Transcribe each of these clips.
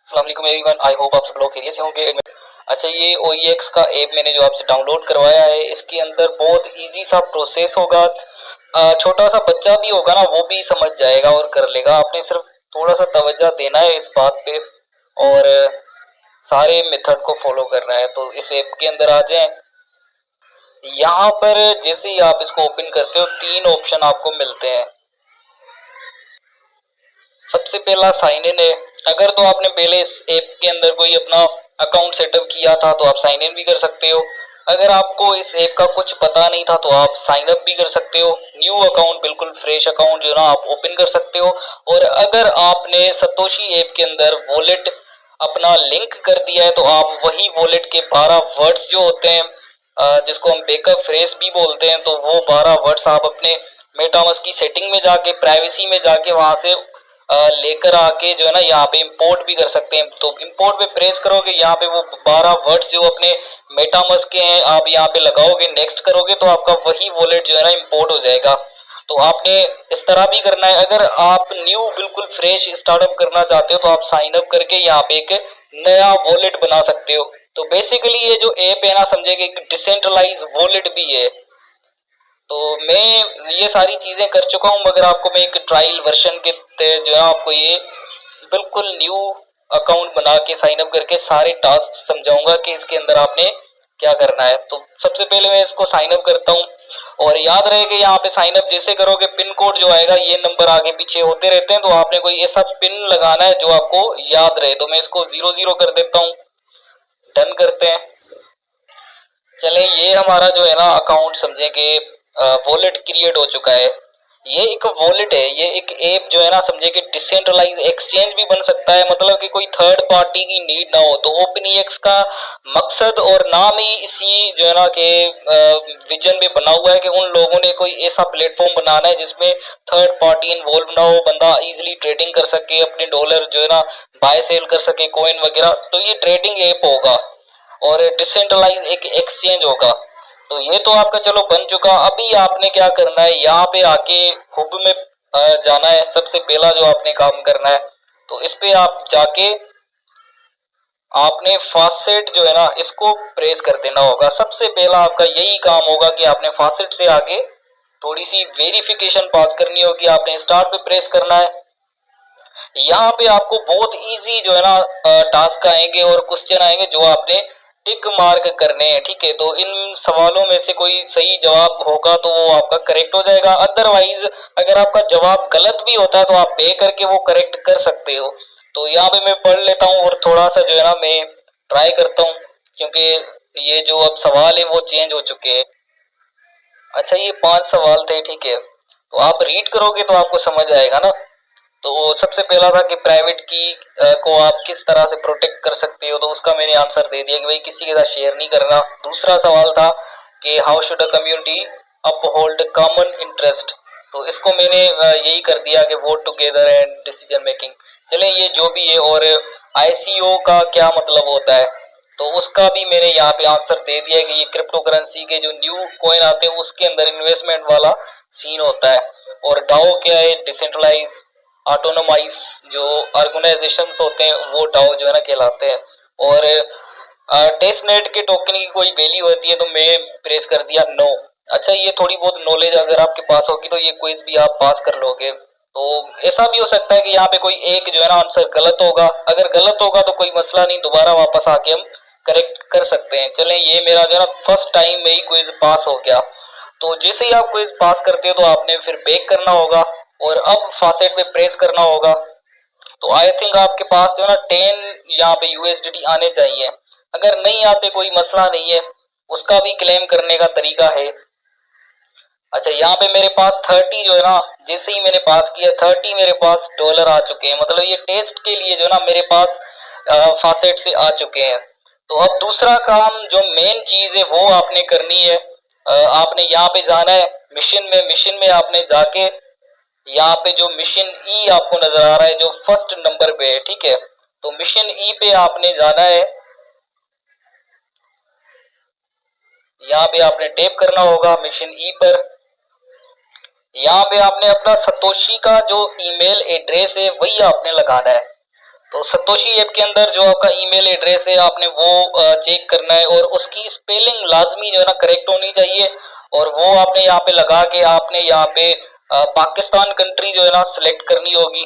अस्सलाम वालेकुम everyone, I hope आप सब लोग खैरियत से होंगे। अच्छा, ये OEX का ऐप मैंने जो आपसे डाउनलोड करवाया है, इसके अंदर बहुत इजी सा प्रोसेस होगा। छोटा सा बच्चा भी होगा ना, वो भी समझ जाएगा और कर लेगा। आपने सिर्फ थोड़ा सा तवज्जो देना है इस बात पे और सारे मेथड को फॉलो करना है। तो इस ऐप के अंदर आ जाएं। यहाँ पर जैसे ही आप इसको ओपन करते हो, तीन ऑप्शन आपको मिलते हैं। सबसे पहला साइन इन है। अगर तो आपने पहले इस ऐप के अंदर कोई अपना अकाउंट सेटअप किया था तो आप साइन इन भी कर सकते हो। अगर आपको इस ऐप का कुछ पता नहीं था तो आप साइन अप भी कर सकते हो। न्यू अकाउंट, बिल्कुल फ्रेश अकाउंट जो ना आप ओपन कर सकते हो। और अगर आपने सतोशी ऐप के अंदर वॉलेट अपना लिंक कर दिया है तो आप वही वॉलेट के 12 वर्ड्स जो होते हैं, जिसको हम बैकअप फ्रेज भी बोलते हैं, तो वो 12 वर्ड्स आप अपने मेटामास्क की सेटिंग में जाके, प्राइवेसी में जाके वहां से लेकर आके जो है ना यहाँ पे इंपोर्ट भी कर सकते हैं। तो इंपोर्ट पे प्रेस करोगे, यहाँ पे वो 12 वर्ड्स जो अपने मेटामास्क के हैं आप यहाँ पे लगाओगे, नेक्स्ट करोगे तो आपका वही वॉलेट जो है ना इंपोर्ट हो जाएगा। तो आपने इस तरह भी करना है। अगर आप न्यू बिल्कुल फ्रेश स्टार्टअप करना चाहते हो तो आप साइन अप करके यहाँ पे एक नया वॉलेट बना सकते हो। तो बेसिकली ये जो ऐप है ना, समझे कि एक डिसेंट्रलाइज वॉलेट भी है। तो मैं ये सारी चीज़ें कर चुका हूँ, मगर आपको मैं एक ट्रायल वर्जन के तहत जो है आपको ये बिल्कुल न्यू अकाउंट बना के साइन अप करके सारे टास्क समझाऊंगा कि इसके अंदर आपने क्या करना है। तो सबसे पहले मैं इसको साइन अप करता हूँ। और याद रहे कि यहाँ पे साइन अप जैसे करोगे, पिन कोड जो आएगा ये नंबर आगे पीछे होते रहते हैं, तो आपने कोई ऐसा पिन लगाना है जो आपको याद रहे। तो मैं इसको 00 कर देता हूँ, डन करते हैं। चले, ये हमारा जो है ना अकाउंट समझे कि वॉलेट क्रिएट हो चुका है। ये एक वॉलेट है, ये एक ऐप जो है ना समझे कि डिसेंट्रलाइज एक्सचेंज भी बन सकता है। मतलब कि कोई थर्ड पार्टी की नीड ना हो। तो OpenEX का मकसद और नाम ही इसी जो है ना कि विजन में बना हुआ है कि उन लोगों ने कोई ऐसा प्लेटफॉर्म बनाना है जिसमें थर्ड पार्टी इन्वॉल्व ना हो, बंदा इजीली ट्रेडिंग कर सके, अपने डॉलर जो है ना बाय सेल कर सके, कॉइन वगैरह। तो ये ट्रेडिंग ऐप होगा और डिसेंट्रलाइज एक एक्सचेंज होगा। तो ये तो आपका चलो बन चुका। अभी आपने क्या करना है, यहाँ पे आके हुब में जाना है। सबसे पहला जो आपने काम करना है, तो इस पे आप जाके आपने फासेट जो है ना इसको प्रेस कर देना होगा। सबसे पहला आपका यही काम होगा कि आपने फासेट से आगे थोड़ी सी वेरिफिकेशन पास करनी होगी। आपने स्टार्ट पे प्रेस करना है। यहाँ पे आपको बहुत इजी जो है ना टास्क आएंगे और क्वेश्चन आएंगे जो आपने टिक मार्क करने हैं। ठीक है, तो इन सवालों में से कोई सही जवाब होगा तो वो आपका करेक्ट हो जाएगा। अदरवाइज अगर आपका जवाब गलत भी होता है तो आप पे करके वो करेक्ट कर सकते हो। तो यहाँ पे मैं पढ़ लेता हूँ और थोड़ा सा जो है ना मैं ट्राई करता हूँ, क्योंकि ये जो अब सवाल है वो चेंज हो चुके हैं। अच्छा, ये 5 सवाल थे। ठीक है, तो आप रीड करोगे तो आपको समझ आएगा ना। तो सबसे पहला था कि प्राइवेट की को आप किस तरह से प्रोटेक्ट कर सकते हो, तो उसका मैंने आंसर दे दिया कि भाई किसी के साथ शेयर नहीं करना। दूसरा सवाल था कि how should a community uphold common interest, तो इसको मैंने यही कर दिया कि vote together and decision making. चले, ये जो भी है। और ICO का क्या मतलब होता है, तो उसका भी मैंने यहाँ पे आंसर दे दिया कि ये क्रिप्टो करेंसी के जो न्यू कॉइन आते हैं उसके अंदर इन्वेस्टमेंट वाला सीन होता है। और डाओ क्या है, डिसेंट्रलाइज ऑटोनोमाइज जो ऑर्गेनाइजेशंस होते हैं वो डाओ जो है ना कहलाते हैं। और टेस्ट नेट के टोकन की कोई वैल्यू होती है तो मैं प्रेस कर दिया नो। अच्छा, ये थोड़ी बहुत नॉलेज अगर आपके पास होगी तो ये क्विज भी आप पास कर लोगे। तो ऐसा भी हो सकता है कि यहाँ पे कोई एक जो है ना आंसर गलत होगा। अगर गलत होगा तो कोई मसला नहीं, दोबारा वापस आके हम करेक्ट कर सकते हैं। चलें, ये मेरा जो है ना फर्स्ट टाइम में ही क्विज पास हो गया। तो जैसे ही आप क्विज पास करते हो तो आपने फिर बैक करना होगा और अब फासेट पे प्रेस करना होगा। तो आई थिंक आपके पास जो है ना 10 यहाँ पे USDT आने चाहिए। अगर नहीं आते कोई मसला नहीं है, उसका भी क्लेम करने का तरीका है। अच्छा, यहाँ पे मेरे पास 30 जो है ना, जैसे ही मैंने पास किया 30 मेरे पास डॉलर आ चुके हैं। मतलब ये टेस्ट के लिए जो है ना मेरे पास फासेट से आ चुके हैं। तो अब दूसरा काम जो मेन चीज है वो आपने करनी है। आपने यहाँ पे जाना है मिशन में आपने जाके यहाँ पे जो मिशन ई आपको नजर आ रहा है जो फर्स्ट नंबर पे है, ठीक है, तो मिशन ई पे आपने जाना है। यहाँ पे आपने टैप करना होगा मिशन ई पर। यहाँ पे आपने अपना सतोशी का जो ईमेल एड्रेस है वही आपने लगाना है। तो सतोशी ऐप के अंदर जो आपका ईमेल एड्रेस है आपने वो चेक करना है और उसकी स्पेलिंग लाजमी जो है ना करेक्ट होनी चाहिए। और वो आपने यहाँ पे लगा के आपने यहाँ पे पाकिस्तान कंट्री जो है ना सिलेक्ट करनी होगी।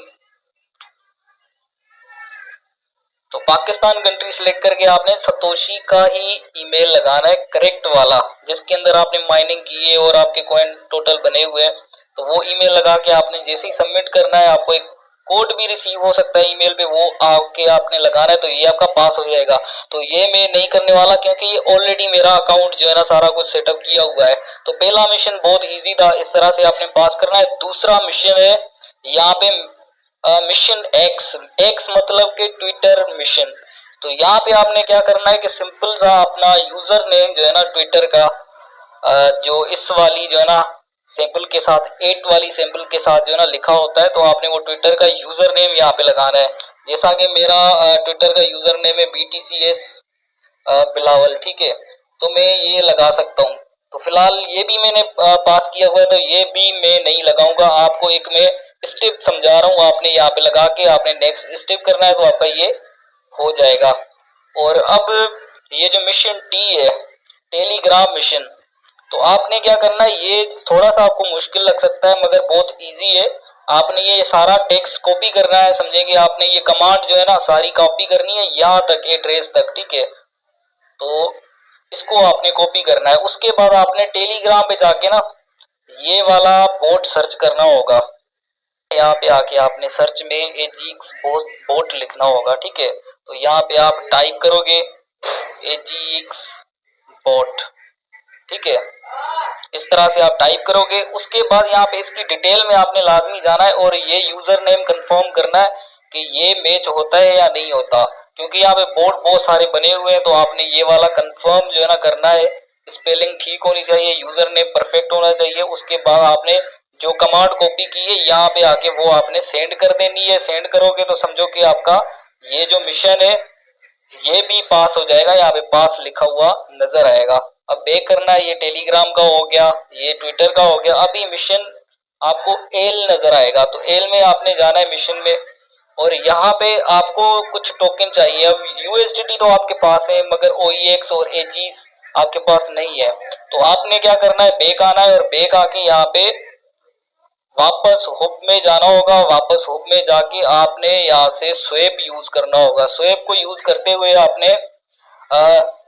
तो पाकिस्तान कंट्री सिलेक्ट करके आपने सतोशी का ही ईमेल लगाना है करेक्ट वाला, जिसके अंदर आपने माइनिंग की है और आपके कॉइन टोटल बने हुए हैं। तो वो ईमेल लगा के आपने जैसे ही सबमिट करना है, आपको एक कोड भी रिसीव हो सकता है ईमेल पे, वो आके आपने लगाना है, तो ये आपका पास हो जाएगा। तो ये मैं नहीं करने वाला क्योंकि ये ऑलरेडी मेरा अकाउंट जो है ना सारा कुछ सेटअप किया हुआ है। तो पहला मिशन बहुत इजी था, इस तरह से आपने पास करना है। दूसरा मिशन है यहाँ पे मिशन एक्स, एक्स मतलब कि ट्विटर मिशन। तो यहाँ पे आपने क्या करना है कि सिंपल सा अपना यूजर नेम जो है ना ट्विटर का जो इस वाली जो है ना सैंपल के साथ 8 वाली सैंपल के साथ जो है ना लिखा होता है, तो आपने वो ट्विटर का यूजर नेम यहाँ पे लगाना है। जैसा कि मेरा ट्विटर का यूजर नेम है BTCS बिलावल, ठीक है, तो मैं ये लगा सकता हूँ। तो फिलहाल ये भी मैंने पास किया हुआ है, तो ये भी मैं नहीं लगाऊंगा। आपको एक मैं स्टेप समझा रहा हूँ, आपने यहाँ पे लगा के आपने नेक्स्ट स्टेप करना है, तो आपका ये हो जाएगा। और अब ये जो मिशन टी है, टेलीग्राम मिशन, तो आपने क्या करना है, ये थोड़ा सा आपको मुश्किल लग सकता है मगर बहुत इजी है। आपने ये सारा टेक्स्ट कॉपी करना है, समझे कि आपने ये कमांड जो है ना सारी कॉपी करनी है यहाँ तक एड्रेस तक, ठीक है। तो इसको आपने कॉपी करना है। उसके बाद आपने टेलीग्राम पे जाके ना ये वाला बोट सर्च करना होगा। यहाँ पे आके आपने सर्च में एजीएक्स बोट लिखना होगा, ठीक है। तो यहाँ पे आप टाइप करोगे एजीएक्स बोट, ठीक है, इस तरह से आप टाइप करोगे। उसके बाद यहाँ पे इसकी डिटेल में आपने लाजमी जाना है और ये यूजर नेम कंफर्म करना है कि ये मैच होता है या नहीं होता, क्योंकि यहाँ पे बोर्ड बहुत सारे बने हुए हैं। तो आपने ये वाला कंफर्म जो है ना करना है, स्पेलिंग ठीक होनी चाहिए, यूजर नेम परफेक्ट होना चाहिए। उसके बाद आपने जो कमांड कॉपी की है यहाँ पे आके वो आपने सेंड कर देनी है। सेंड करोगे तो समझो कि आपका ये जो मिशन है ये भी पास हो जाएगा, यहाँ पे पास लिखा हुआ नजर आएगा। अब बैक करना है, ये टेलीग्राम का हो गया, ये ट्विटर का हो गया। अभी मिशन आपको एल नजर आएगा, तो एल में आपने जाना है मिशन में, और यहाँ पे आपको कुछ टोकन चाहिए। अब यूएसडीटी तो आपके पास है मगर OEX और एजीस आपके पास नहीं है। तो आपने क्या करना है, बैक आना है और बैक आके यहाँ पे वापस हुब में जाना होगा। वापस हुब में जाके आपने यहाँ से स्वेप यूज करना होगा। स्वेप को यूज करते हुए आपने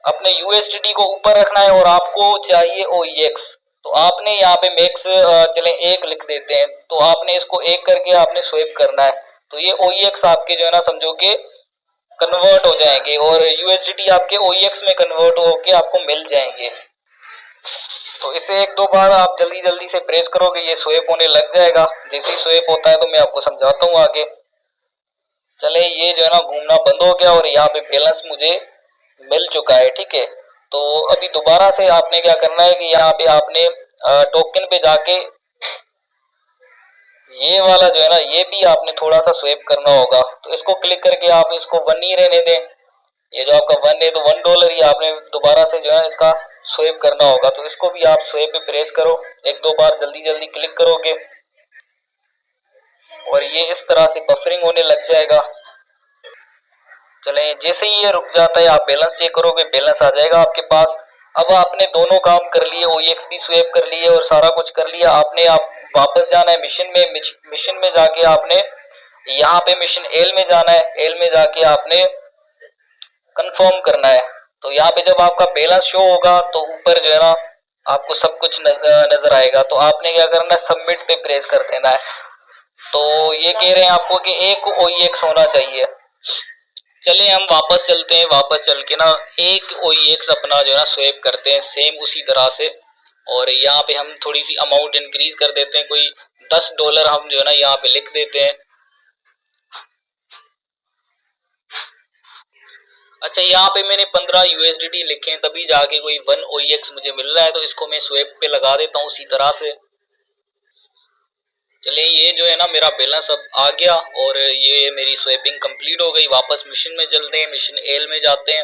अपने यूएसडीटी को ऊपर रखना है और आपको चाहिए OEX। तो आपने यहाँ पे मैक्स चले 1 लिख देते हैं, तो आपने इसको 1 करके आपने स्वेप करना है। तो ये OEX आपके जो है ना समझो कि कन्वर्ट हो जाएंगे और यूएसडीटी आपके OEX में कन्वर्ट होके आपको मिल जाएंगे। तो इसे 1-2 बार आप जल्दी जल्दी से प्रेस करोगे, ये स्वेप होने लग जाएगा। जैसे ही स्वेप होता है तो मैं आपको समझाता हूँ आगे। चले ये जो है ना घूमना बंद हो गया और यहाँ पे बैलेंस मुझे मिल चुका है, ठीक है। तो अभी दोबारा से आपने क्या करना है कि यहाँ पे आपने टोकन पे जाके ये वाला जो है ना ये भी आपने थोड़ा सा स्वेप करना होगा। तो इसको क्लिक करके आप इसको 1 ही रहने दें। ये जो आपका 1 है तो $1 ही आपने दोबारा से जो है इसका स्वेप करना होगा। तो इसको भी आप स्वेप पे प्रेस करो, 1-2 बार जल्दी जल्दी क्लिक करोगे और ये इस तरह से बफरिंग होने लग जाएगा। चले जैसे ही ये रुक जाता है आप बैलेंस चेक करोगे, बैलेंस आ जाएगा आपके पास। अब आपने दोनों काम कर लिए, OEX भी स्वेप कर लिए और सारा कुछ कर लिया। आपने आप वापस जाना है मिशन में। मिशन में जाके आपने यहाँ पे मिशन एल में जाना है। एल में जाके आपने कंफर्म करना है। तो यहाँ पे जब आपका बैलेंस शो होगा तो ऊपर जो है ना आपको सब कुछ नजर आएगा। तो आपने क्या करना है, सबमिट पे प्रेस कर देना है। तो ये कह रहे हैं आपको कि एक OEX होना चाहिए। चलिए हम वापस चलते हैं, वापस चल के ना एक OEX अपना जो है ना स्वेप करते हैं सेम उसी तरह से। और यहाँ पे हम थोड़ी सी अमाउंट इंक्रीज कर देते हैं, कोई $10 हम जो है ना यहाँ पे लिख देते हैं। अच्छा यहाँ पे मैंने 15 USDT लिखे हैं, तभी जाके कोई 1 OEX मुझे मिल रहा है। तो इसको मैं स्वेप पे लगा देता हूँ उसी तरह से। चलिए ये जो है ना मेरा बैलेंस अब आ गया और ये मेरी स्वेपिंग कंप्लीट हो गई। वापस मिशन में चलते हैं, मिशन एल में जाते हैं।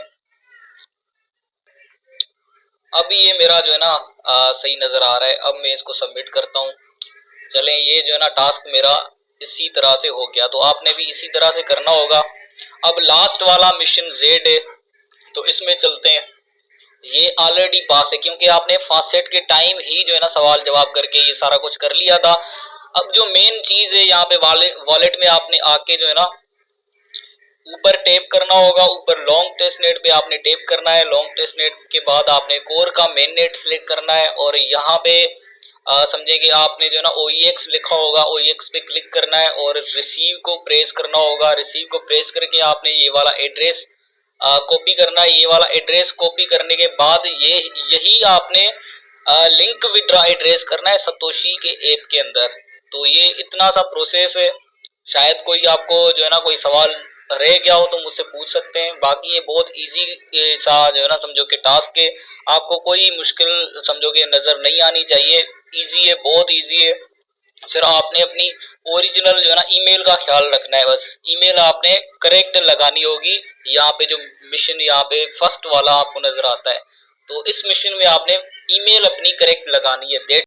अभी ये मेरा जो है ना सही नज़र आ रहा है। अब मैं इसको सबमिट करता हूँ। चलें ये जो है ना टास्क मेरा इसी तरह से हो गया। तो आपने भी इसी तरह से करना होगा। अब लास्ट वाला मिशन जेड है, तो इसमें चलते हैं। ये ऑलरेडी पास है क्योंकि आपने फर्स्ट सेट के टाइम ही जो है ना सवाल जवाब करके ये सारा कुछ कर लिया था। अब जो मेन चीज है यहाँ पे वॉलेट में आपने आके जो है ना ऊपर टैप करना होगा, ऊपर लॉन्ग टेस्ट नेट पे आपने टैप करना है। लॉन्ग टेस्ट नेट के बाद आपने कोर का मेन नेट सिलेक्ट करना है और यहाँ पे समझे कि आपने जो है ना OEX लिखा होगा, OEX पे क्लिक करना है और रिसीव को प्रेस करना होगा। रिसीव को प्रेस करके आपने ये वाला एड्रेस कॉपी करना है। ये वाला एड्रेस कॉपी करने के बाद यही आपने लिंक विड्रॉ एड्रेस करना है सतोशी के ऐप के अंदर। तो ये इतना सा प्रोसेस है। शायद कोई आपको जो है ना कोई सवाल रह गया हो तो मुझसे पूछ सकते हैं। बाकी ये बहुत इजी सा जो है ना समझो कि टास्क है, आपको कोई मुश्किल समझो कि नज़र नहीं आनी चाहिए। इजी है, बहुत इजी है। सिर्फ आपने अपनी ओरिजिनल जो है ना ईमेल का ख्याल रखना है, बस ईमेल आपने करेक्ट लगानी होगी। यहाँ पे जो मिशन यहाँ पे फर्स्ट वाला आपको नजर आता है, तो इस मिशन में आपने ईमेल अपनी करेक्ट लगानी है।